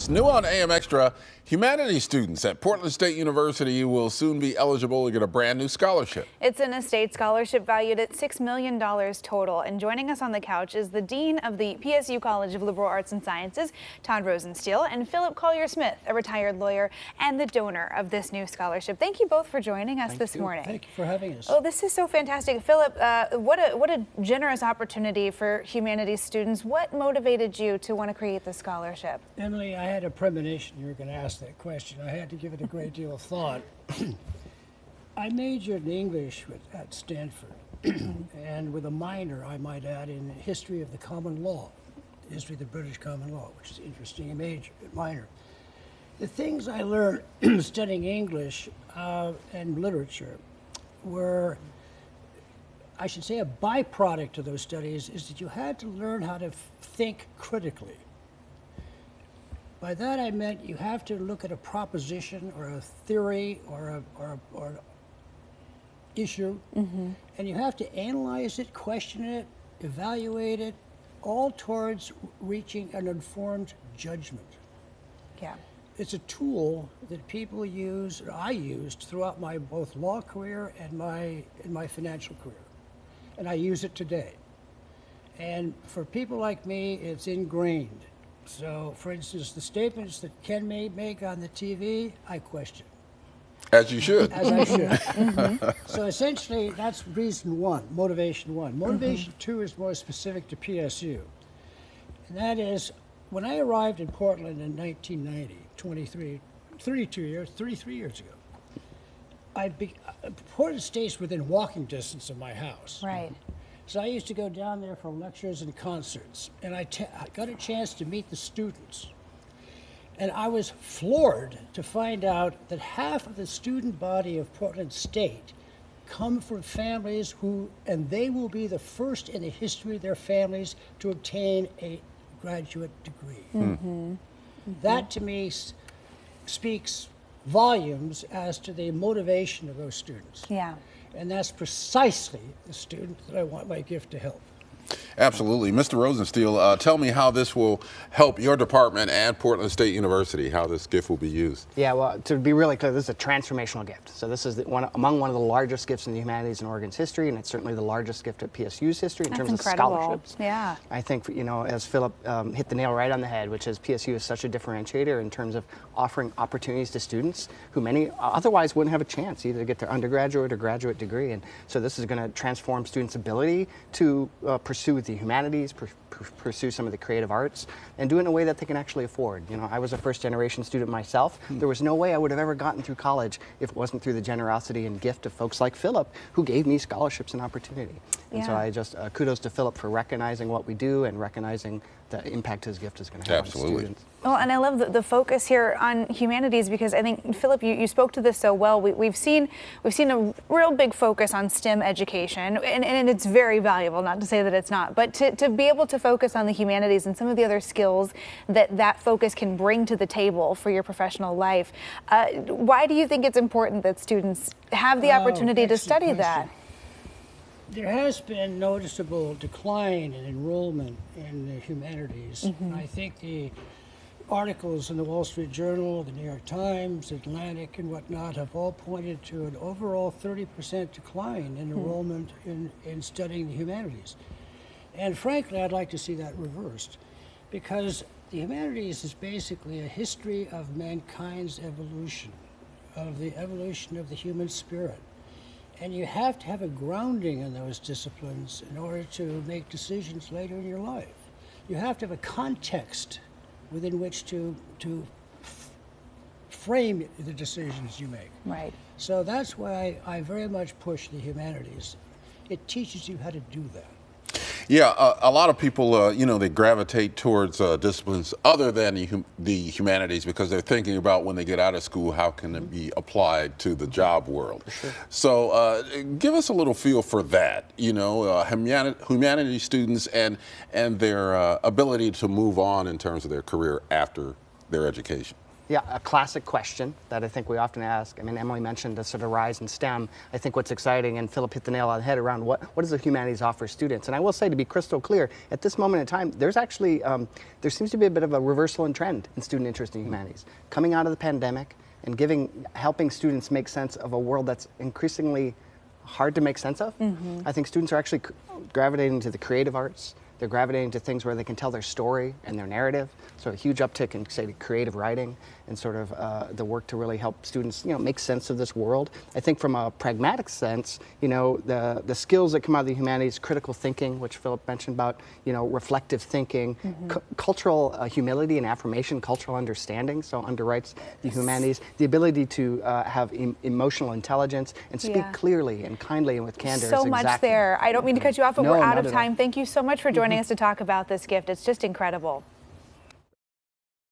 Humanities. New on AM Extra, humanities students at Portland State University will soon be eligible to get a brand new scholarship. It's an estate scholarship valued at $6 million total. And joining us on the couch is the Dean of the PSU College of Liberal Arts and Sciences, Todd Rosenstiel, and Philip Collier-Smith, a retired lawyer and the donor of this new scholarship. Thank you both for joining us this morning. Thank you for having us. Oh, this is so fantastic. Philip, what a generous opportunity for humanities students. What motivated you to want to create this scholarship? Emily, I had a premonition you were going to ask that question. I had to give it a great deal of thought. I majored in English at Stanford, and with a minor, I might add, in history of the common law, the history of the British common law, which is interesting, minor. The things I learned studying English and literature were, I should say, a byproduct of those studies is that you had to learn how to think critically. By that I meant you have to look at a proposition or a theory or an issue, and you have to analyze it, question it, evaluate it, all towards reaching an informed judgment. Yeah. It's a tool that people use, or I used, throughout my both law career and my financial career. And I use it today. And for people like me, it's ingrained. So, for instance, the statements that Ken may make on the TV, I question. As you should. As I should. So essentially, that's reason one, motivation one. Motivation two is more specific to PSU. And that is, when I arrived in Portland in 1990, 33 years ago, Portland State's within walking distance of my house. Right. So I used to go down there for lectures and concerts, and I got a chance to meet the students. And I was floored to find out that half of the student body of Portland State come from families and they will be the first in the history of their families to obtain a graduate degree. That to me speaks volumes as to the motivation of those students. Yeah. And that's precisely the student that I want my gift to help. Absolutely. Mr. Rosenstiel, tell me how this will help your department and Portland State University, how this gift will be used. Yeah, well, to be really clear, this is a transformational gift. So this is among one of the largest gifts in the humanities and Oregon's history, and it's certainly the largest gift at PSU's history in terms of scholarships. Yeah. I think, you know, as Philip hit the nail right on the head, which is PSU is such a differentiator in terms of offering opportunities to students who many otherwise wouldn't have a chance either to get their undergraduate or graduate degree. And so this is going to transform students' ability to pursue the humanities, pursue some of the creative arts, and do it in a way that they can actually afford. You know, I was a first-generation student myself. There was no way I would have ever gotten through college if it wasn't through the generosity and gift of folks like Philip, who gave me scholarships and opportunity. And so I just kudos to Philip for recognizing what we do and recognizing the impact his gift is going to have on students. Well, and I love the focus here on humanities, because I think, Philip, you spoke to this so well. We've seen a real big focus on STEM education, and it's very valuable, not to say that it's not, but to be able to focus on the humanities and some of the other skills that focus can bring to the table for your professional life. Why do you think it's important that students have the opportunity to study that? There has been noticeable decline in enrollment in the humanities. I think the articles in the Wall Street Journal, the New York Times, Atlantic, and whatnot have all pointed to an overall 30% decline in enrollment in studying the humanities. And frankly, I'd like to see that reversed, because the humanities is basically a history of mankind's evolution, of the evolution of the human spirit. And you have to have a grounding in those disciplines in order to make decisions later in your life. You have to have a context within which to frame the decisions you make. Right. So that's why I very much push the humanities. It teaches you how to do that. Yeah, a lot of people, you know, they gravitate towards disciplines other than the humanities because they're thinking about when they get out of school, how can it be applied to the job world? Sure. So give us a little feel for that, you know, humanities students and their ability to move on in terms of their career after their education. Yeah, a classic question that I think we often ask. I mean, Emily mentioned the sort of rise in STEM. I think what's exciting, and Philip hit the nail on the head around what does the humanities offer students? And I will say, to be crystal clear, at this moment in time, there's actually, there seems to be a bit of a reversal in trend in student interest in humanities. Coming out of the pandemic and helping students make sense of a world that's increasingly hard to make sense of. I think students are actually gravitating to the creative arts. They're gravitating to things where they can tell their story and their narrative. So a huge uptick in, say, creative writing and sort of the work to really help students, make sense of this world. I think from a pragmatic sense, the skills that come out of the humanities, critical thinking, which Philip mentioned about, reflective thinking, cultural humility and affirmation, cultural understanding, so underwrites the humanities, the ability to have emotional intelligence and speak clearly and kindly and with candor. So much there. I don't mean to cut you off, but No, we're out not of at all. time. Thank you so much for joining us to talk about this gift. It's just incredible.